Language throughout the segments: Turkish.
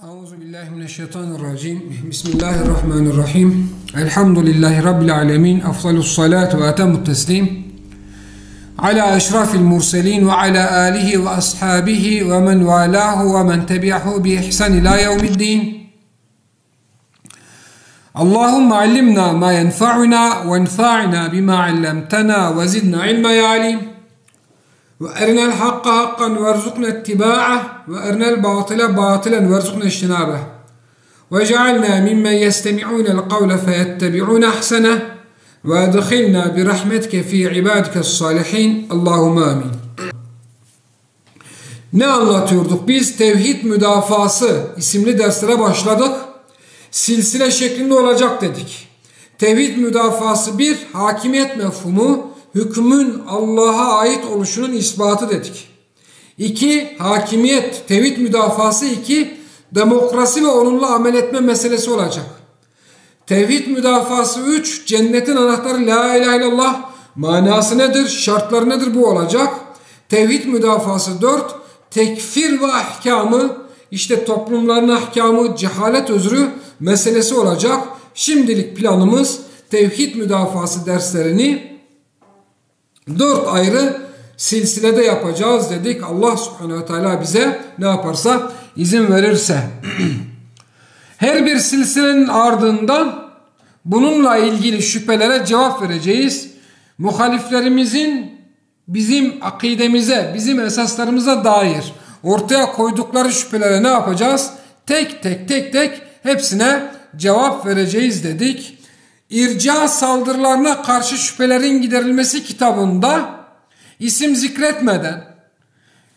Euzubillahimineşşeytanirracim. Bismillahirrahmanirrahim. Elhamdülillahi Rabbil alemin. Afdalus salatu ve etemut teslim. Ala eşrafil murselin ve ala alihi ve ashabihi ve men valahu ve men tebi'ahu bi ihsan ila yevmiddin. Allahümme allimna ma yenfa'una ve enfa'na bima allamtana ve zidna ilma ya alim. وأرنا الحق حقا وارزقنا اتباعه وأرنا الباطل باطلا وارزقنا اجتنابه وجعلنا ممن يستمعون القول فيتبعون أحسنه وأدخلنا برحمتك في عبادك الصالحين اللهم آمين. Ne anlatıyorduk? Biz Tevhid Müdafası isimli derslere başladık. Silsile şeklinde olacak dedik. Tevhid Müdafası 1, hakimiyet mefhumu, hükmün Allah'a ait oluşunun ispatı dedik. 2. Hakimiyet, tevhid müdafası 2. Demokrasi ve onunla amel etme meselesi olacak. Tevhid müdafası 3. Cennetin anahtarı la ilahe illallah. Manası nedir? Şartları nedir? Bu olacak. Tevhid müdafası 4. Tekfir ve ahkamı, işte toplumların ahkamı, cehalet özrü meselesi olacak. Şimdilik planımız tevhid müdafası derslerini 4 ayrı silsilede yapacağız dedik. Allah subhanehu ve teala bize ne yaparsa, izin verirse. Her bir silsilenin ardından bununla ilgili şüphelere cevap vereceğiz. Muhaliflerimizin bizim akidemize, bizim esaslarımıza dair ortaya koydukları şüphelere ne yapacağız? Tek tek hepsine cevap vereceğiz dedik. İrca saldırılarına karşı şüphelerin giderilmesi kitabında isim zikretmeden,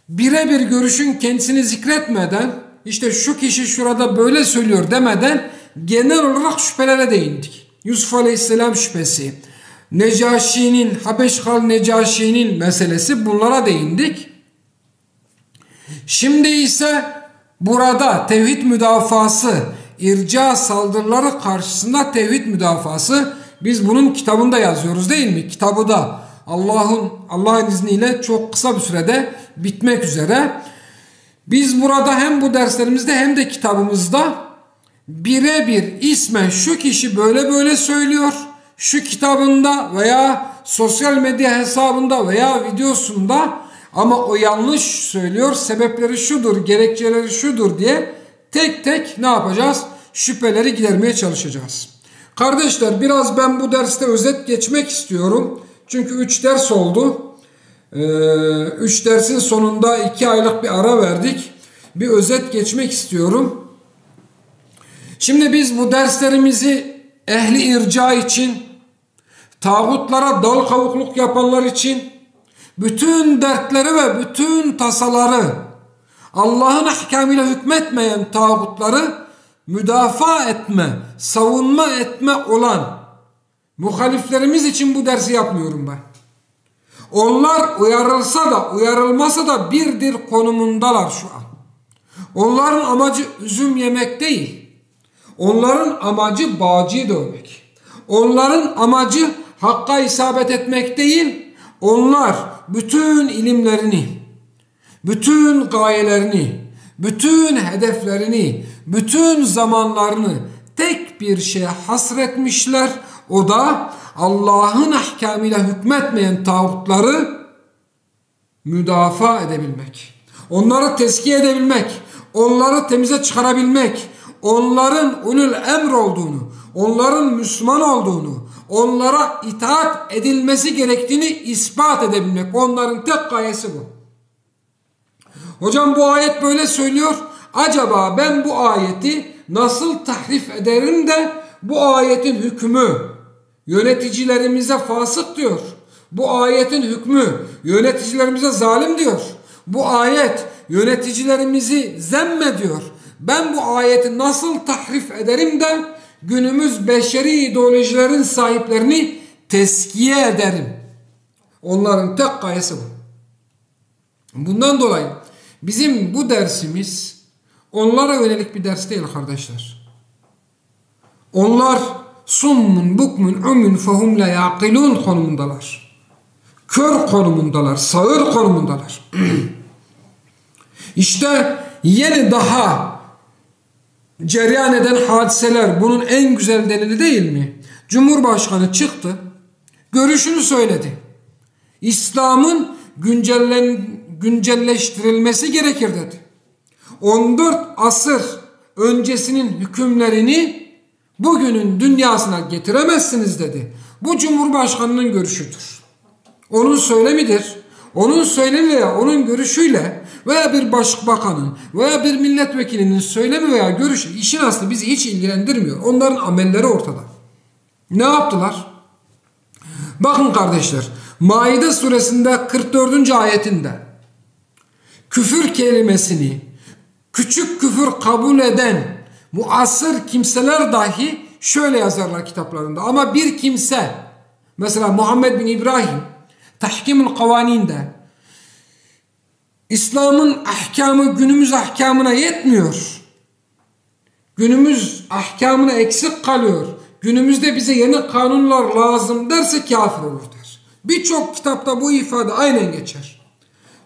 birebir görüşün kendisini zikretmeden, işte şu kişi şurada böyle söylüyor demeden genel olarak şüphelere değindik. Yusuf Aleyhisselam şüphesi, Necaşi'nin, Habeş Kral Necaşi'nin meselesi, bunlara değindik. Şimdi ise burada tevhid müdafası, İrca saldırıları karşısında tevhid müdafası, biz bunun kitabında yazıyoruz değil mi? Kitabı da Allah'ın izniyle çok kısa bir sürede bitmek üzere. Biz burada hem bu derslerimizde hem de kitabımızda birebir ismen şu kişi böyle böyle söylüyor, şu kitabında veya sosyal medya hesabında veya videosunda, ama o yanlış söylüyor, sebepleri şudur, gerekçeleri şudur diye tek ne yapacağız? Şüpheleri gidermeye çalışacağız. Kardeşler, biraz ben bu derste özet geçmek istiyorum. Çünkü 3 ders oldu. 3 dersin sonunda 2 aylık bir ara verdik. Bir özet geçmek istiyorum. Şimdi biz bu derslerimizi ehli irca için, tağutlara dal kavukluk yapanlar için, bütün dertleri ve bütün tasaları, Allah'ın ahkamıyla hükmetmeyen tağutları müdafaa etme, savunma etme olan muhaliflerimiz için bu dersi yapmıyorum ben. Onlar uyarılsa da uyarılmasa da birdir konumundalar şu an. Onların amacı üzüm yemek değil. Onların amacı bağcıyı dövmek. Onların amacı hakka isabet etmek değil. Onlar bütün ilimlerini, bütün gayelerini, bütün hedeflerini, bütün zamanlarını tek bir şeye hasretmişler. O da Allah'ın ahkamıyla hükmetmeyen tağutları müdafaa edebilmek. Onları tezkiye edebilmek. Onları temize çıkarabilmek. Onların ulul emr olduğunu, onların Müslüman olduğunu, onlara itaat edilmesi gerektiğini ispat edebilmek. Onların tek gayesi bu. Hocam bu ayet böyle söylüyor. Acaba ben bu ayeti nasıl tahrif ederim de bu ayetin hükmü yöneticilerimize fasık diyor. Bu ayetin hükmü yöneticilerimize zalim diyor. Bu ayet yöneticilerimizi zemmediyor. Ben bu ayeti nasıl tahrif ederim de günümüz beşeri ideolojilerin sahiplerini teskiye ederim. Onların tek gayesi bu. Bundan dolayı bizim bu dersimiz onlara yönelik bir ders değil kardeşler. Onlar summun bukmun umün fehum la yaqilun konumundalar. Kör konumundalar, sağır konumundalar. İşte yeni daha cereyan eden hadiseler bunun en güzel delili değil mi? Cumhurbaşkanı çıktı, görüşünü söyledi. İslam'ın güncelleştirilmesi gerekir dedi. 14 asır öncesinin hükümlerini bugünün dünyasına getiremezsiniz dedi. Bu Cumhurbaşkanının görüşüdür. Onun söylemidir. Onun söylemi veya onun görüşüyle veya bir başbakanın veya bir milletvekilinin söylemi veya görüşü işin aslı bizi hiç ilgilendirmiyor. Onların amelleri ortada. Ne yaptılar? Bakın kardeşler, Maide suresinde 44. ayetinde küfür kelimesini küçük küfür kabul eden muasır kimseler dahi şöyle yazarlar kitaplarında. Ama bir kimse, mesela Muhammed bin İbrahim Tahkim-ül Kavanin'de, İslam'ın ahkamı günümüz ahkamına yetmiyor, günümüz ahkamına eksik kalıyor, günümüzde bize yeni kanunlar lazım derse kafir olur der. Birçok kitapta bu ifade aynen geçer.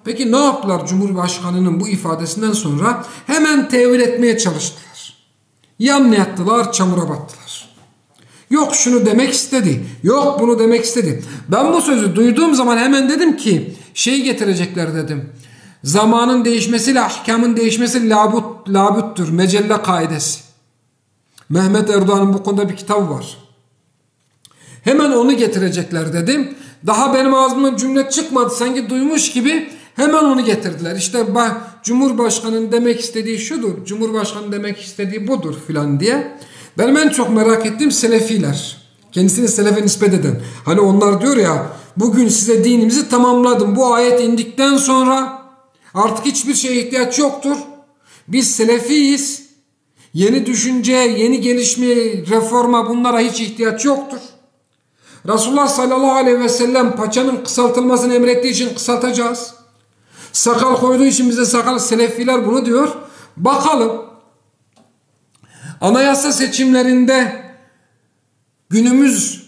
Peki ne yaptılar Cumhurbaşkanı'nın bu ifadesinden sonra? Hemen tevil etmeye çalıştılar. Yan yattılar, çamura battılar. Yok şunu demek istedi, yok bunu demek istedi. Ben bu sözü duyduğum zaman hemen dedim ki şey getirecekler dedim. Zamanın değişmesiyle ahkamın değişmesi labüttür. Mecelle kaidesi. Mehmet Erdoğan'ın bu konuda bir kitabı var. Hemen onu getirecekler dedim. Daha benim ağzımdan cümle çıkmadı, sanki duymuş gibi hemen onu getirdiler. İşte Cumhurbaşkanı'nın demek istediği şudur, Cumhurbaşkanı demek istediği budur filan diye. Benim en çok merak ettiğim Selefiler. Kendisini Selefe nispet eden. Hani onlar diyor ya, bugün size dinimizi tamamladım. Bu ayet indikten sonra artık hiçbir şeye ihtiyaç yoktur. Biz Selefiyiz. Yeni düşünceye, yeni gelişmeye, reforma, bunlara hiç ihtiyaç yoktur. Resulullah sallallahu aleyhi ve sellem paçanın kısaltılmasını emrettiği için kısaltacağız. Sakal koyduğu için bize sakal, Selefiler bunu diyor. Bakalım anayasa seçimlerinde günümüz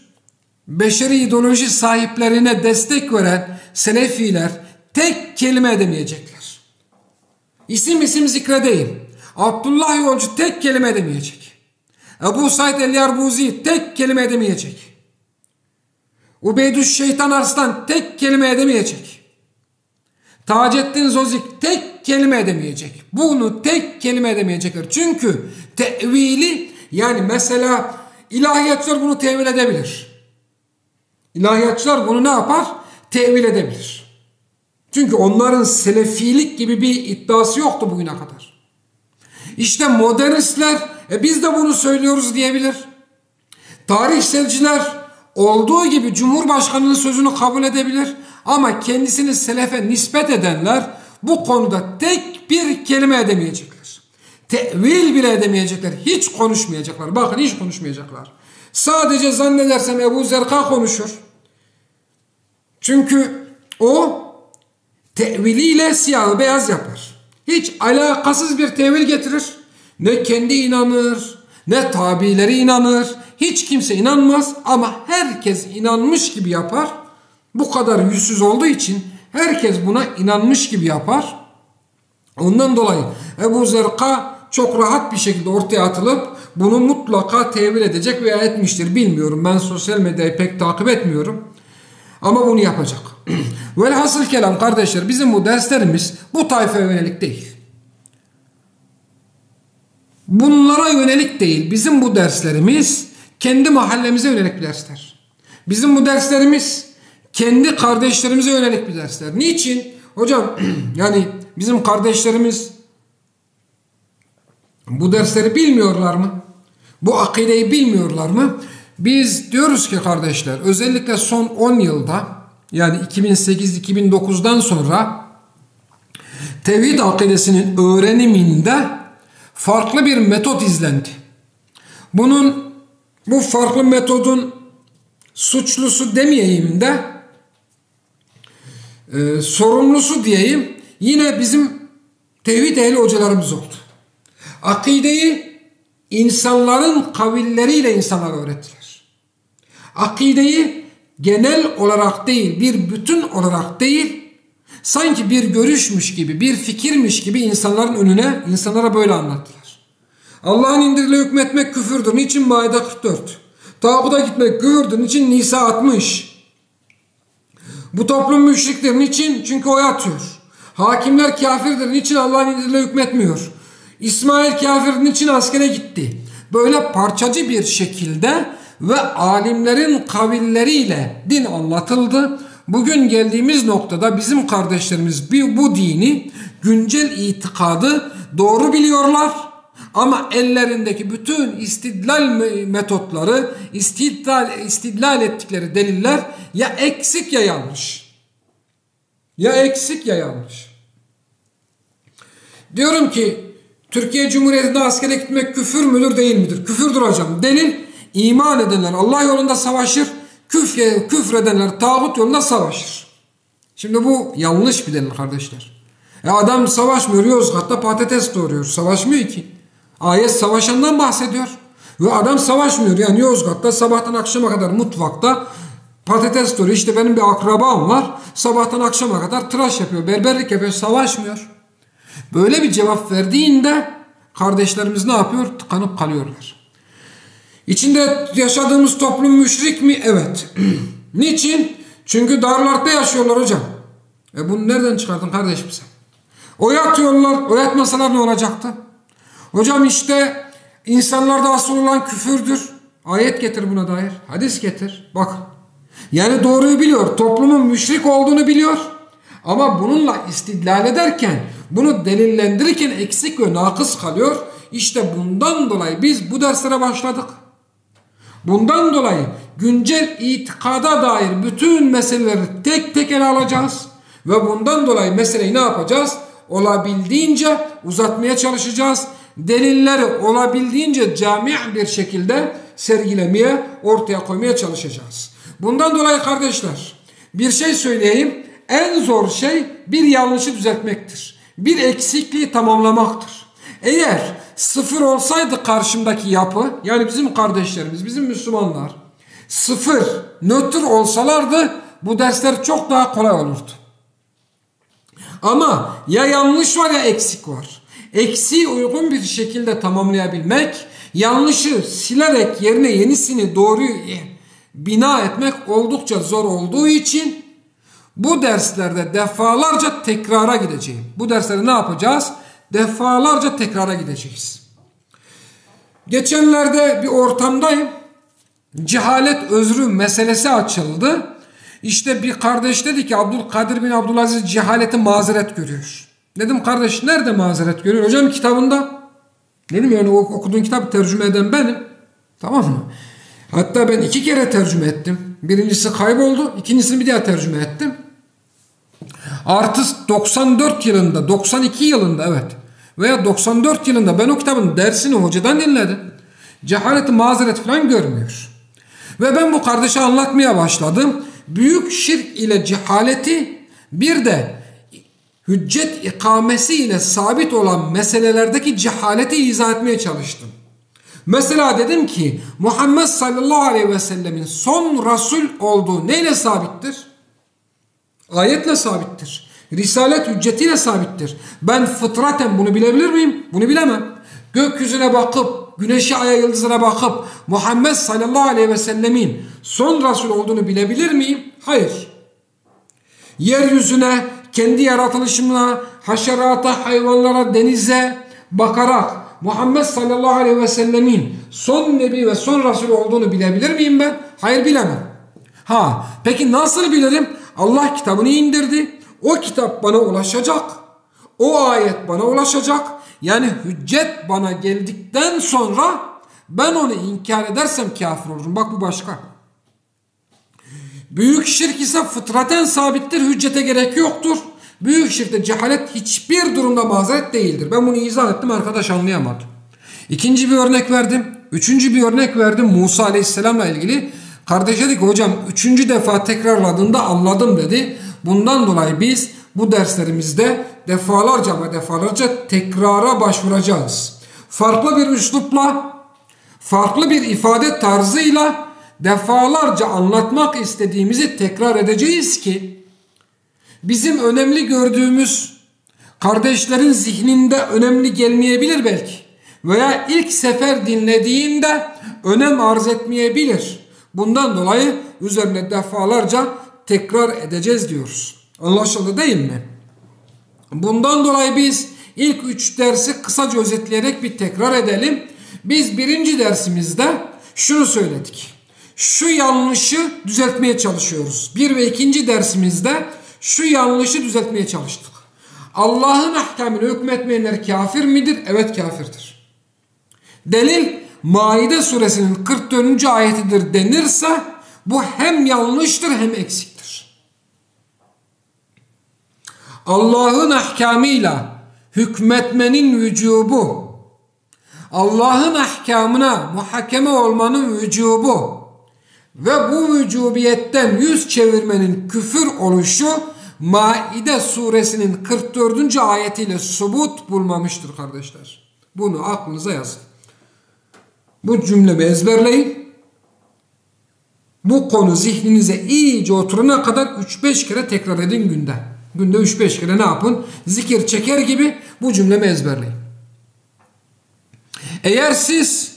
beşeri ideoloji sahiplerine destek veren Selefiler tek kelime edemeyecekler. İsim zikredeyim. Abdullah Yolcu tek kelime edemeyecek. Ebu Said el-Yarbuzi tek kelime edemeyecek. Ubeydüş Şeytan Arslan tek kelime edemeyecek. Taceddin Zozik tek kelime edemeyecek. Bunu tek kelime edemeyecekler. Çünkü tevili, yani mesela ilahiyatçılar bunu tevil edebilir. İlahiyatçılar bunu ne yapar? Tevil edebilir. Çünkü onların selefilik gibi bir iddiası yoktu bugüne kadar. İşte modernistler biz de bunu söylüyoruz diyebilir. Tarihselciler olduğu gibi Cumhurbaşkanı'nın sözünü kabul edebilir. Ama kendisini selefe nispet edenler bu konuda tek bir kelime edemeyecekler. Tevil bile edemeyecekler. Hiç konuşmayacaklar. Bakın hiç konuşmayacaklar. Sadece zannedersem Ebu Zerka konuşur. Çünkü o teviliyle siyahı beyaz yapar. Hiç alakasız bir tevil getirir. Ne kendi inanır, ne tabileri inanır. Hiç kimse inanmaz ama herkes inanmış gibi yapar. Bu kadar yüzsüz olduğu için herkes buna inanmış gibi yapar. Ondan dolayı Ebu Zerka çok rahat bir şekilde ortaya atılıp bunu mutlaka tevil edecek veya etmiştir. Bilmiyorum, ben sosyal medyayı pek takip etmiyorum. Ama bunu yapacak. Velhasıl kelam kardeşler, bizim bu derslerimiz bu tayfaya yönelik değil. Bunlara yönelik değil. Bizim bu derslerimiz kendi mahallemize yönelik bir dersler. Bizim bu derslerimiz kendi kardeşlerimize yönelik bir dersler. Niçin? Hocam yani bizim kardeşlerimiz bu dersleri bilmiyorlar mı? Bu akideyi bilmiyorlar mı? Biz diyoruz ki kardeşler, özellikle son 10 yılda, yani 2008-2009'dan sonra tevhid akidesinin öğreniminde farklı bir metot izlendi. Bu farklı metodun suçlusu demeyeyim de sorumlusu diyeyim, yine bizim tevhid ehli hocalarımız oldu. Akideyi insanların kavilleriyle insanlara öğrettiler. Akideyi genel olarak değil, bir bütün olarak değil, sanki bir görüşmüş gibi, bir fikirmiş gibi insanların önüne, insanlara böyle anlattılar. Allah'ın indiriyle hükmetmek küfürdür. Niçin? Maide 44. Tağuta gitmek küfürdür. Niçin? Nisa 60. Bu toplum müşriktir. Niçin? Çünkü oy atıyor. Hakimler kafirdir. Niçin? Allah'ın indiriyle hükmetmiyor. İsmail kafir. Niçin? Askere gitti. Böyle parçacı bir şekilde ve alimlerin kavilleriyle din anlatıldı. Bugün geldiğimiz noktada bizim kardeşlerimiz bu dini, güncel itikadı doğru biliyorlar. Ama ellerindeki bütün istidlal metotları, istidlal ettikleri deliller ya eksik ya yanlış. Ya eksik ya yanlış. Diyorum ki Türkiye Cumhuriyeti'nde askere gitmek küfür müdür değil midir? Küfürdür hocam. Delil, iman edenler Allah yolunda savaşır, küfredenler tağut yolunda savaşır. Şimdi bu yanlış bir delil kardeşler. Adam savaşmıyor, Yozgat'ta patates doğuruyor. Savaşmıyor ki. Ayet savaşandan bahsediyor. Ve adam savaşmıyor. Yani Yozgat'ta sabahtan akşama kadar mutfakta patates doğuruyor. İşte benim bir akrabam var. Sabahtan akşama kadar tıraş yapıyor, berberlik yapıyor. Savaşmıyor. Böyle bir cevap verdiğinde kardeşlerimiz ne yapıyor? Tıkanıp kalıyorlar. İçinde yaşadığımız toplum müşrik mi? Evet. Niçin? Çünkü darlarda yaşıyorlar hocam. Bunu nereden çıkardın kardeşim sen? Oy atıyorlar. Oy atmasalar ne olacaktı? Hocam işte insanlarda asıl olan küfürdür. Ayet getir buna dair. Hadis getir. Bakın. Yani doğruyu biliyor. Toplumun müşrik olduğunu biliyor. Ama bununla istidlal ederken, bunu delillendirirken eksik ve nakıs kalıyor. İşte bundan dolayı biz bu derslere başladık. Bundan dolayı güncel itikada dair bütün meseleleri tek tek ele alacağız. Ve bundan dolayı meseleyi ne yapacağız? Olabildiğince uzatmaya çalışacağız. Delilleri olabildiğince cami bir şekilde sergilemeye, ortaya koymaya çalışacağız. Bundan dolayı kardeşler bir şey söyleyeyim. En zor şey bir yanlışı düzeltmektir. Bir eksikliği tamamlamaktır. Eğer sıfır olsaydı karşımdaki yapı, yani bizim kardeşlerimiz, bizim Müslümanlar sıfır, nötr olsalardı bu dersler çok daha kolay olurdu. Ama ya yanlış var ya eksik var. Eksiği uygun bir şekilde tamamlayabilmek, yanlışı silerek yerine yenisini doğruyu bina etmek oldukça zor olduğu için bu derslerde defalarca tekrara gideceğim. Bu derslerde ne yapacağız? Defalarca tekrara gideceğiz. Geçenlerde bir ortamdayım. Cehalet özrü meselesi açıldı. İşte bir kardeş dedi ki Abdülkadir bin Abdülaziz cehaleti mazeret görüyor. Dedim kardeş nerede mazeret görüyor? Hocam kitabında. Dedim yani okuduğun kitabı tercüme eden benim. Tamam mı? Hatta ben 2 kere tercüme ettim. Birincisi kayboldu. İkincisini bir daha tercüme ettim. Artı 94 yılında, 92 yılında evet veya 94 yılında ben o kitabın dersini hocadan dinledim. Cehaleti mazeret falan görmüyor. Ve ben bu kardeşe anlatmaya başladım. Büyük şirk ile cehaleti bir de hüccet ikamesi ile sabit olan meselelerdeki cehaleti izah etmeye çalıştım. Mesela dedim ki Muhammed sallallahu aleyhi ve sellemin son Resul olduğu neyle sabittir? Ayetle sabittir. Risalet hüccetiyle sabittir. Ben fıtraten bunu bilebilir miyim? Bunu bilemem. Gökyüzüne bakıp, güneşe, aya, yıldızına bakıp Muhammed sallallahu aleyhi ve sellemin son Resul olduğunu bilebilir miyim? Hayır. Yeryüzüne, kendi yaratılışımla, haşerata, hayvanlara, denize bakarak Muhammed sallallahu aleyhi ve sellemin son Nebi ve son Resul olduğunu bilebilir miyim ben? Hayır, bilemem. Peki nasıl bilirim? Allah kitabını indirdi. O kitap bana ulaşacak. O ayet bana ulaşacak. Yani hüccet bana geldikten sonra ben onu inkar edersem kafir olurum. Bak bu başka. Büyük şirk ise fıtraten sabittir. Hüccete gerek yoktur. Büyük şirkte cehalet hiçbir durumda mazeret değildir. Ben bunu izah ettim, arkadaş anlayamadı. İkinci bir örnek verdim. Üçüncü bir örnek verdim Musa Aleyhisselam'la ilgili. Kardeş dedi ki hocam 3. defa tekrarladığında anladım dedi. Bundan dolayı biz bu derslerimizde defalarca tekrara başvuracağız. Farklı bir üslupla, farklı bir ifade tarzıyla defalarca anlatmak istediğimizi tekrar edeceğiz ki bizim önemli gördüğümüz kardeşlerin zihninde önemli gelmeyebilir belki. veya ilk sefer dinlediğinde önem arz etmeyebilir. Bundan dolayı üzerine defalarca tekrar edeceğiz diyoruz. Anlaşıldı değil mi? Bundan dolayı biz ilk 3 dersi kısaca özetleyerek bir tekrar edelim. Biz 1. dersimizde şunu söyledik. Şu yanlışı düzeltmeye çalışıyoruz. 1 ve 2. dersimizde şu yanlışı düzeltmeye çalıştık. Allah'ın ahkamıyla hükmetmeyenler kafir midir? Evet, kafirdir. Delil Maide suresinin 44. ayetidir denirse bu hem yanlıştır hem eksiktir. Allah'ın ahkamıyla hükmetmenin vücubu, Allah'ın ahkamına muhakeme olmanın vücubu ve bu vücubiyetten yüz çevirmenin küfür oluşu Maide suresinin 44. ayetiyle subut bulmamıştır kardeşler. Bunu aklınıza yazın. Bu cümlemi ezberleyin. Bu konu zihninize iyice oturana kadar 3-5 kere tekrar edin günde. Günde 3-5 kere ne yapın? Zikir çeker gibi bu cümlemi ezberleyin. Eğer siz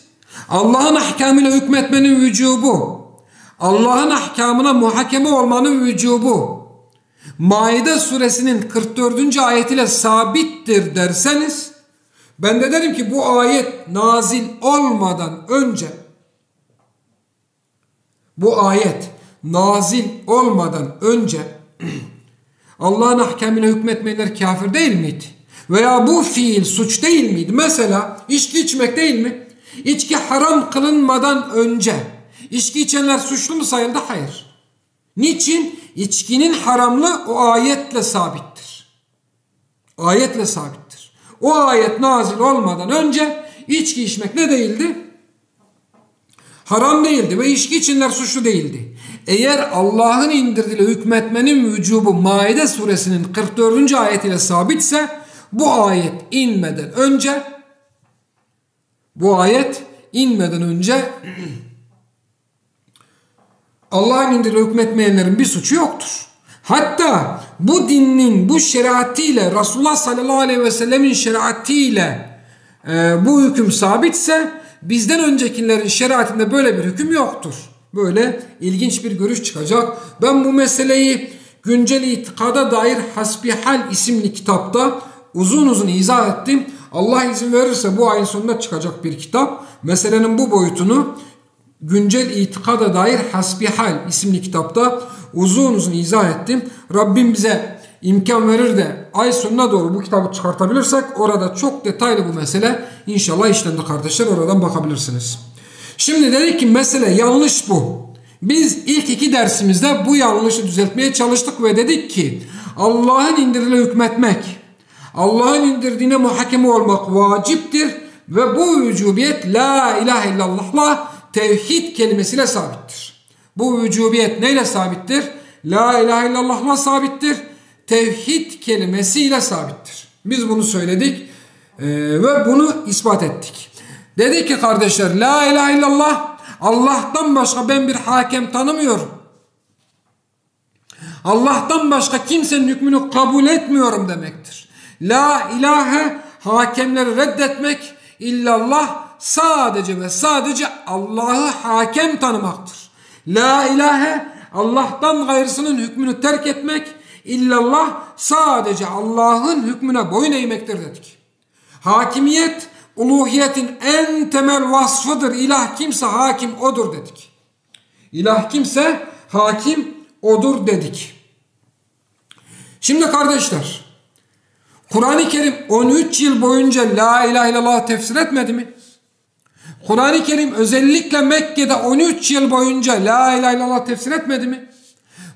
Allah'ın ahkamıyla hükmetmenin vücubu, Allah'ın ahkamına muhakeme olmanın vücubu Maide suresinin 44. ayetiyle sabittir derseniz, ben de derim ki bu ayet nazil olmadan önce, bu ayet nazil olmadan önce Allah'ın ahkamıyla hükmetmeyenler kafir değil miydi? Veya bu fiil suç değil miydi? Mesela içki içmek değil mi? İçki haram kılınmadan önce içki içenler suçlu mu sayıldı? Hayır. Niçin? İçkinin haramlığı o ayetle sabittir. Ayetle sabittir. O ayet nazil olmadan önce içki içmek ne değildi? Haram değildi ve içki içenler suçlu değildi. Eğer Allah'ın indirdiğiyle hükmetmenin vücubu Maide suresinin 44. ayetiyle sabitse bu ayet inmeden önce Allah'ın indirdiğiyle hükmetmeyenlerin bir suçu yoktur. Hatta bu dinin bu şeriatıyla Resulullah sallallahu aleyhi ve sellemin şeriatıyla bu hüküm sabitse bizden öncekilerin şeriatında böyle bir hüküm yoktur. Böyle ilginç bir görüş çıkacak. Ben bu meseleyi Güncel İtikada Dair Hasbihal isimli kitapta uzun uzun izah ettim. Allah izin verirse bu ayın sonunda çıkacak bir kitap. Meselenin bu boyutunu Güncel İtikada Dair Hasbihal isimli kitapta uzun uzun izah ettim. Rabbim bize imkan verir de ay sonuna doğru bu kitabı çıkartabilirsek orada çok detaylı bu mesele inşallah işlendi kardeşler, oradan bakabilirsiniz. Şimdi dedik ki mesele yanlış bu. Biz ilk 2 dersimizde bu yanlışı düzeltmeye çalıştık ve dedik ki Allah'ın indirdiğine hükmetmek, Allah'ın indirdiğine muhakeme olmak vaciptir ve bu vücubiyet la ilahe illallah'la tevhid kelimesiyle sabittir. Bu vücubiyet neyle sabittir? La ilahe illallah'la sabittir. Tevhid kelimesiyle sabittir. Biz bunu söyledik ve bunu ispat ettik. Dedik ki kardeşler la ilahe illallah Allah'tan başka ben bir hakem tanımıyorum. Allah'tan başka kimsenin hükmünü kabul etmiyorum demektir. La ilahe hakemleri reddetmek, illallah sadece ve sadece Allah'ı hakem tanımaktır. La ilahe Allah'tan gayrısının hükmünü terk etmek, illallah sadece Allah'ın hükmüne boyun eğmektir dedik. Hakimiyet uluhiyetin en temel vasfıdır. İlah kimse hakim odur dedik. İlah kimse hakim odur dedik. Şimdi kardeşler, Kur'an-ı Kerim 13 yıl boyunca la ilahe illallah tefsir etmedi mi? Kur'an-ı Kerim özellikle Mekke'de 13 yıl boyunca la ilahe illallah tefsir etmedi mi?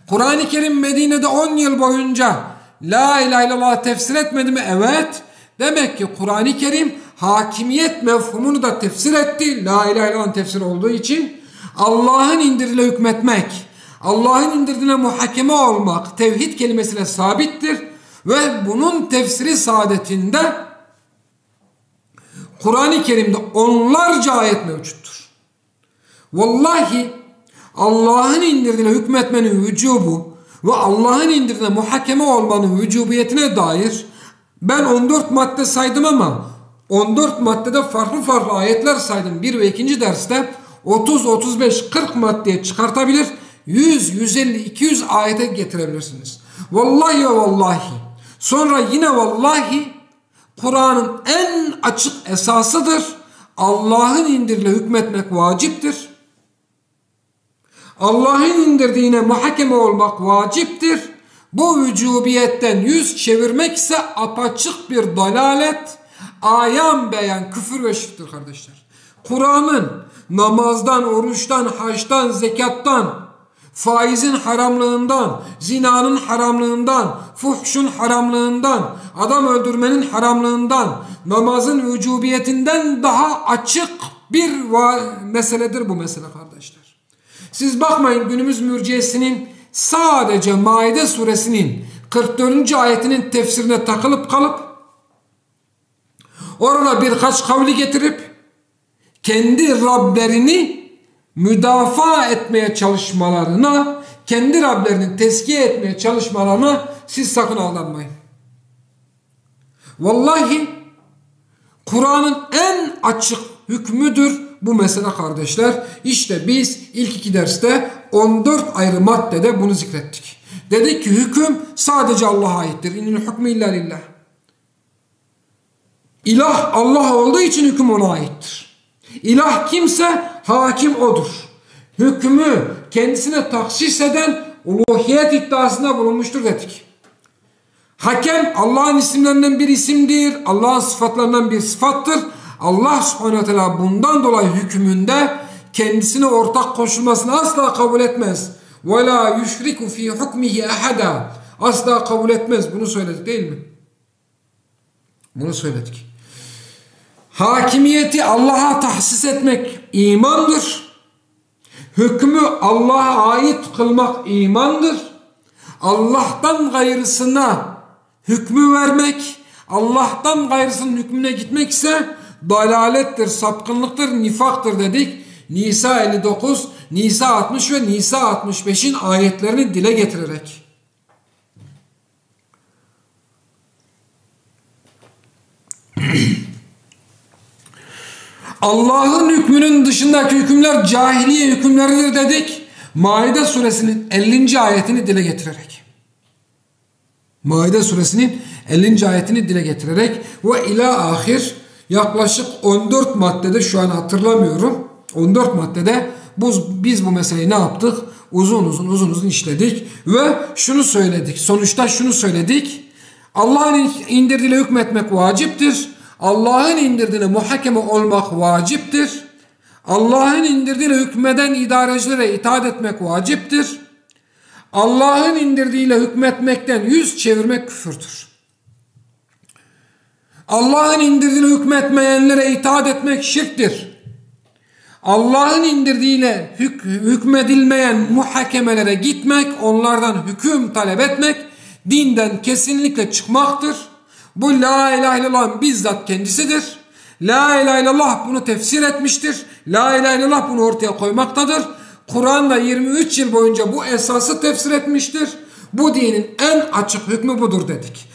Kur'an-ı Kerim Medine'de 10 yıl boyunca la ilahe illallah tefsir etmedi mi? Evet. Demek ki Kur'an-ı Kerim hakimiyet mefhumunu da tefsir etti. La ilahe illallah tefsir olduğu için Allah'ın indirdiğine hükmetmek, Allah'ın indirdiğine muhakeme olmak tevhid kelimesiyle sabittir ve bunun tefsiri saadetinde Kur'an-ı Kerim'de onlarca ayet mevcuttur. Vallahi Allah'ın indirdiğine hükmetmenin vücubu ve Allah'ın indirdiğine muhakeme olmanın vücubiyetine dair ben 14 madde saydım ama 14 maddede farklı farklı ayetler saydım. 1 ve 2. derste 30, 35, 40 maddeye çıkartabilir. 100, 150, 200 ayete getirebilirsiniz. Vallahi ve vallahi. Sonra yine vallahi Kur'an'ın en açık esasıdır. Allah'ın indirdiğiyle hükmetmek vaciptir. Allah'ın indirdiğine muhakeme olmak vaciptir. Bu vücubiyetten yüz çevirmek ise apaçık bir dalalet, ayan beyan küfür ve şirktir kardeşler. Kur'an'ın namazdan, oruçtan, haçtan, zekattan, faizin haramlığından, zinanın haramlığından, fuhşun haramlığından, adam öldürmenin haramlığından, namazın vücubiyetinden daha açık bir meseledir bu mesele kardeşler. Siz bakmayın günümüz mürciyesinin sadece Maide suresinin 44. ayetinin tefsirine takılıp kalıp orada birkaç kavli getirip kendi Rablerini müdafaa etmeye çalışmalarına, kendi Rablerini tezkiye etmeye çalışmalarına siz sakın aldanmayın. Vallahi Kur'an'ın en açık hükmüdür bu mesele kardeşler. İşte biz ilk 2 derste 14 ayrı maddede bunu zikrettik. Dedik ki hüküm sadece Allah'a aittir. İnnil hükmü illa lillah. İlah Allah olduğu için hüküm ona aittir. İlah kimse hakim odur. Hükmü kendisine tahsis eden uluhiyet iddiasında bulunmuştur dedik. Hakem Allah'ın isimlerinden bir isimdir. Allah'ın sıfatlarından bir sıfattır. Allah subhanahu ve teala bundan dolayı hükmünde kendisine ortak koşulmasını asla kabul etmez. وَلَا يُشْرِكُ ف۪ي حُكْمِهِ اَحَدًا. Asla kabul etmez. Bunu söyledik değil mi? Bunu söyledik. Hakimiyeti Allah'a tahsis etmek imandır. Hükmü Allah'a ait kılmak imandır. Allah'tan gayrısına hükmü vermek, Allah'tan gayrısının hükmüne gitmek ise dalalettir, sapkınlıktır, nifaktır dedik. Nisa 59, Nisa 60 ve Nisa 65'in ayetlerini dile getirerek. Allah'ın hükmünün dışındaki hükümler cahiliye hükümleridir dedik. Maide suresinin 50. ayetini dile getirerek. Maide suresinin 50. ayetini dile getirerek ve ila ahir yaklaşık 14 maddede, şu an hatırlamıyorum, 14 maddede biz bu meseleyi ne yaptık? Uzun işledik ve şunu söyledik. Sonuçta şunu söyledik. Allah'ın indirdiğiyle hükmetmek vaciptir. Allah'ın indirdiğine muhakeme olmak vaciptir. Allah'ın indirdiğiyle hükmeden idarecilere itaat etmek vaciptir. Allah'ın indirdiğiyle hükmetmekten yüz çevirmek küfürdür. Allah'ın indirdiğiyle hükmetmeyenlere itaat etmek şirktir. Allah'ın indirdiğiyle hükmedilmeyen muhakemelere gitmek, onlardan hüküm talep etmek dinden kesinlikle çıkmaktır. Bu la ilahe illallah'ın bizzat kendisidir. La ilahe illallah bunu tefsir etmiştir. La ilahe illallah bunu ortaya koymaktadır. Kur'an'da 23 yıl boyunca bu esası tefsir etmiştir. Bu dinin en açık hükmü budur dedik.